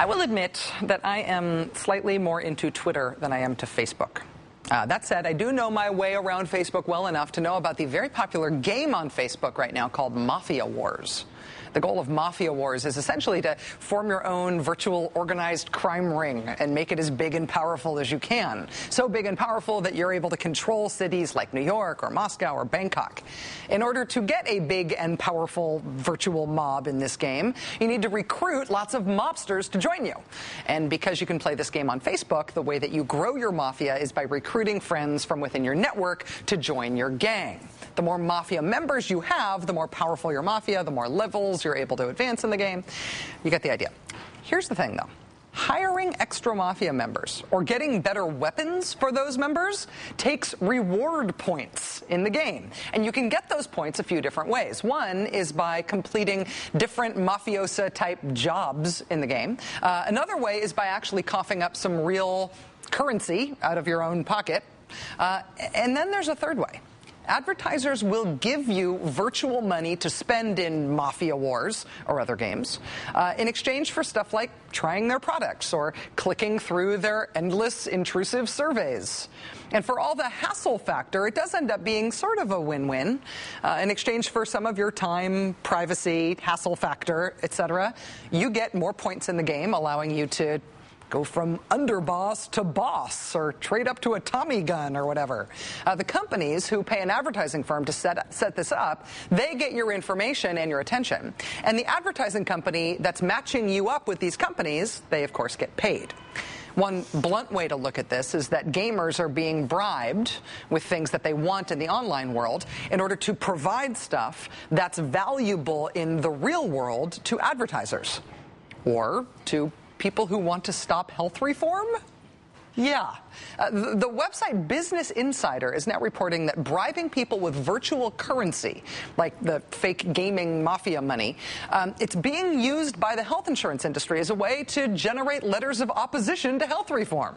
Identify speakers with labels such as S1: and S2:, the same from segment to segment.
S1: I will admit that I am slightly more into Twitter than I am to Facebook. That said, I do know my way around Facebook well enough to know about the very popular game on Facebook right now called Mafia Wars. The goal of Mafia Wars is essentially to form your own virtual organized crime ring and make it as big and powerful as you can. So big and powerful that you're able to control cities like New York or Moscow or Bangkok. In order to get a big and powerful virtual mob in this game, you need to recruit lots of mobsters to join you. And because you can play this game on Facebook, the way that you grow your mafia is by recruiting friends from within your network to join your gang. The more mafia members you have, the more powerful your mafia, the more levels you're able to advance in the game. You get the idea. Here's the thing, though. Hiring extra mafia members or getting better weapons for those members takes reward points in the game. And you can get those points a few different ways. One is by completing different mafiosa-type jobs in the game. Another way is by actually coughing up some real currency out of your own pocket. And then there's a third way. Advertisers will give you virtual money to spend in Mafia Wars or other games in exchange for stuff like trying their products or clicking through their endless intrusive surveys. And for all the hassle factor, it does end up being sort of a win-win. In exchange for some of your time, privacy, hassle factor, etc., you get more points in the game, allowing you to go from underboss to boss or trade up to a Tommy gun or whatever. The companies who pay an advertising firm to set this up, they get your information and your attention. And the advertising company that's matching you up with these companies, they of course get paid. One blunt way to look at this is that gamers are being bribed with things that they want in the online world in order to provide stuff that's valuable in the real world to advertisers or to people who want to stop health reform? Yeah. The website Business Insider is now reporting that bribing people with virtual currency, like the fake gaming mafia money, it's being used by the health insurance industry as a way to generate letters of opposition to health reform.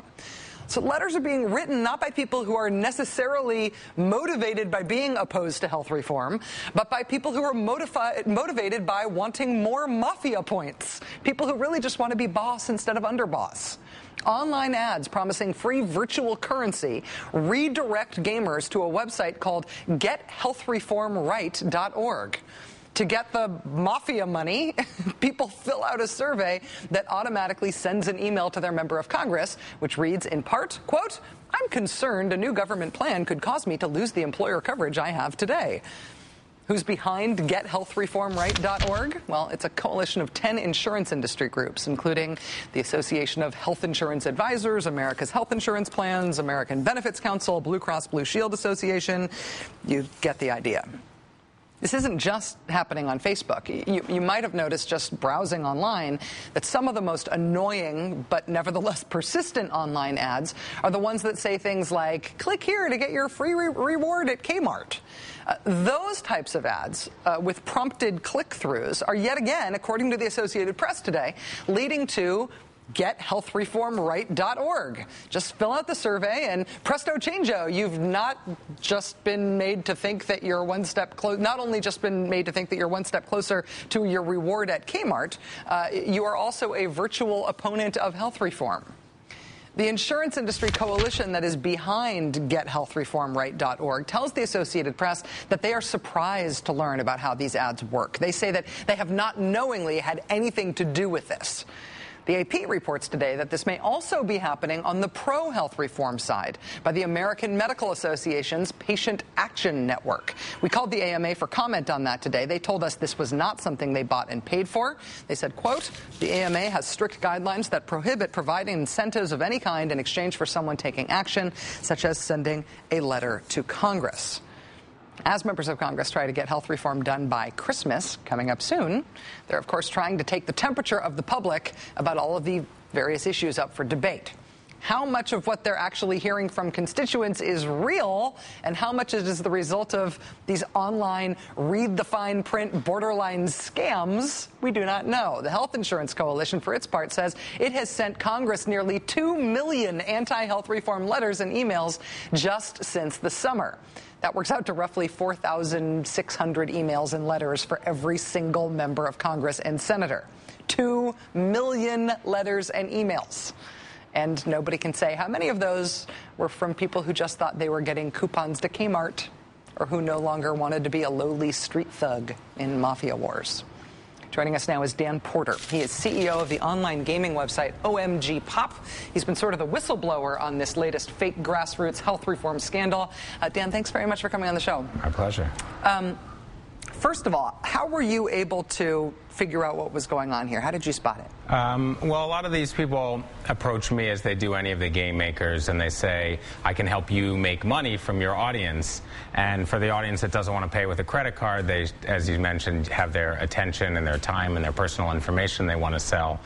S1: So letters are being written not by people who are necessarily motivated by being opposed to health reform, but by people who are motivated by wanting more mafia points, people who really just want to be boss instead of underboss. Online ads promising free virtual currency redirect gamers to a website called GetHealthReformRight.org. To get the mafia money, people fill out a survey that automatically sends an email to their member of Congress, which reads in part, quote, "I'm concerned a new government plan could cause me to lose the employer coverage I have today." Who's behind GetHealthReformRight.org? Well, it's a coalition of 10 insurance industry groups, including the Association of Health Insurance Advisors, America's Health Insurance Plans, American Benefits Council, Blue Cross Blue Shield Association. You get the idea. This isn't just happening on Facebook. You might have noticed just browsing online that some of the most annoying but nevertheless persistent online ads are the ones that say things like, click here to get your free reward at Kmart. Those types of ads with prompted click-throughs are yet again, according to the Associated Press today, leading to GetHealthReformRight.org. Just fill out the survey and presto changeo, you've not just been made to think that you're one step closer, not only just been made to think that you're one step closer to your reward at Kmart, you are also a virtual opponent of health reform. The insurance industry coalition that is behind GetHealthReformRight.org tells the Associated Press that they are surprised to learn about how these ads work. They say that they have not knowingly had anything to do with this. The AP reports today that this may also be happening on the pro-health reform side by the American Medical Association's Patient Action Network. We called the AMA for comment on that today. They told us this was not something they bought and paid for. They said, quote, "The AMA has strict guidelines that prohibit providing incentives of any kind in exchange for someone taking action, such as sending a letter to Congress." As members of Congress try to get health reform done by Christmas, coming up soon, they're, of course, trying to take the temperature of the public about all of the various issues up for debate. How much of what they're actually hearing from constituents is real, and how much it is the result of these online read the fine print borderline scams, we do not know. The Health Insurance Coalition, for its part, says it has sent Congress nearly 2 million anti-health reform letters and emails just since the summer. That works out to roughly 4,600 emails and letters for every single member of Congress and senator. 2 million letters and emails. And nobody can say how many of those were from people who just thought they were getting coupons to Kmart or who no longer wanted to be a lowly street thug in Mafia Wars. Joining us now is Dan Porter. He is CEO of the online gaming website OMG Pop. He's been sort of the whistleblower on this latest fake grassroots health reform scandal. Dan, thanks very much for coming on the show.
S2: My pleasure.
S1: First of all, how were you able to figure out what was going on here? How did you spot it?
S2: Well, a lot of these people approach me as they do any of the game makers, and they say, I can help you make money from your audience. And for the audience that doesn't want to pay with a credit card, they, as you mentioned, have their attention and their time and their personal information they want to sell.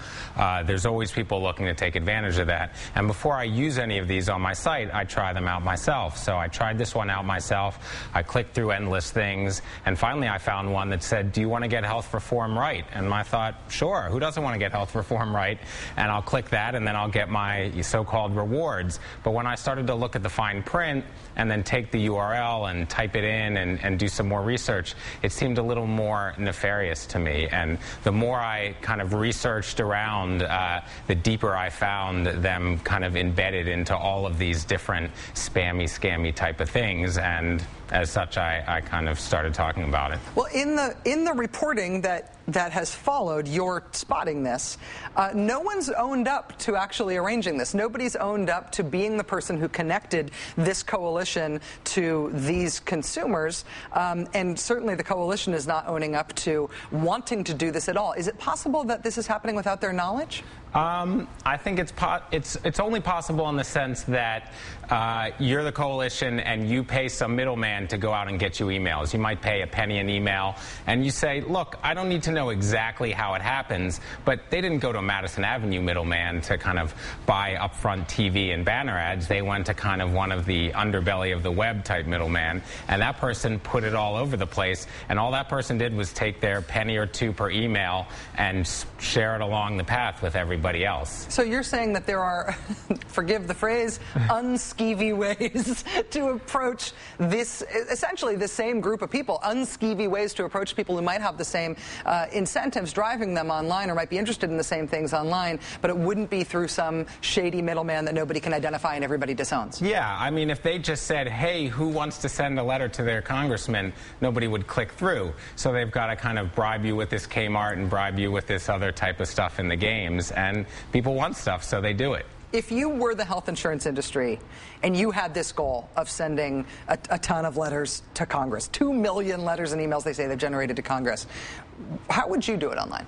S2: There's always people looking to take advantage of that. And before I use any of these on my site, I try them out myself. So I tried this one out myself. I clicked through endless things, and finally I found one that said, do you want to get health reform right? And I thought, sure, who doesn't want to get health reform right? And I'll click that, and then I'll get my so-called rewards. But when I started to look at the fine print and then take the URL and type it in and do some more research, it seemed a little more nefarious to me. And the more I kind of researched around, the deeper I found them kind of embedded into all of these different spammy, scammy type of things. And as such, I kind of started talking about it.
S1: Well, in the reporting that has followed your spotting this, no one's owned up to actually arranging this. Nobody's owned up to being the person who connected this coalition to these consumers, and certainly the coalition is not owning up to wanting to do this at all. Is it possible that this is happening without their knowledge?
S2: I think it's only possible in the sense that you're the coalition and you pay some middleman to go out and get you emails. You might pay a penny an email, and you say, look, I don't need to know exactly how it happens, but they didn't go to a Madison Avenue middleman to kind of buy upfront TV and banner ads. They went to kind of one of the underbelly of the web type middleman, and that person put it all over the place, and all that person did was take their penny or two per email and share it along the path with everybody else.
S1: So you're saying that there are, forgive the phrase, unskeevy ways to approach this, essentially the same group of people, unskeevy ways to approach people who might have the same incentives driving them online or might be interested in the same things online, but it wouldn't be through some shady middleman that nobody can identify and everybody disowns.
S2: Yeah, I mean, if they just said, hey, who wants to send a letter to their congressman, nobody would click through. So they've got to kind of bribe you with this Kmart and bribe you with this other type of stuff in the games, and people want stuff, so they do it.
S1: If you were the health insurance industry and you had this goal of sending a ton of letters to Congress, 2 million letters and emails they say they've generated to Congress, how would you do it online?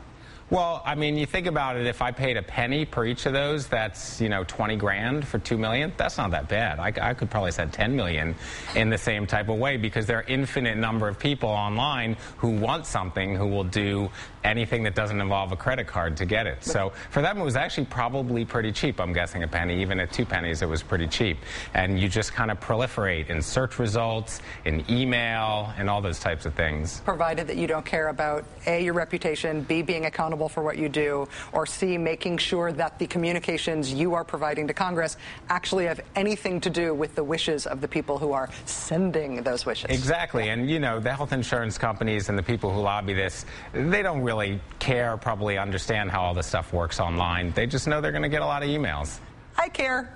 S2: Well, I mean, you think about it, if I paid a penny per each of those, that's, 20 grand for 2 million. That's not that bad. I could probably send 10 million in the same type of way, because there are infinite number of people online who want something, who will do anything that doesn't involve a credit card to get it. So for them, it was actually probably pretty cheap. I'm guessing a penny. Even at 2 pennies, it was pretty cheap. And you just kind of proliferate in search results, in email, and all those types of things.
S1: Provided that you don't care about A, your reputation, B, being accountable for what you do, or C, making sure that the communications you are providing to Congress actually have anything to do with the wishes of the people who are sending those wishes.
S2: Exactly. And, the health insurance companies and the people who lobby this, they don't really care, probably understand how all this stuff works online. They just know they're going to get a lot of emails.
S1: I care.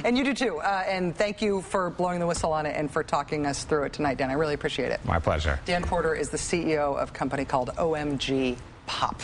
S1: And you do too. And thank you for blowing the whistle on it and for talking us through it tonight, Dan. I really appreciate it.
S2: My pleasure.
S1: Dan Porter is the CEO of a company called OMG Pop.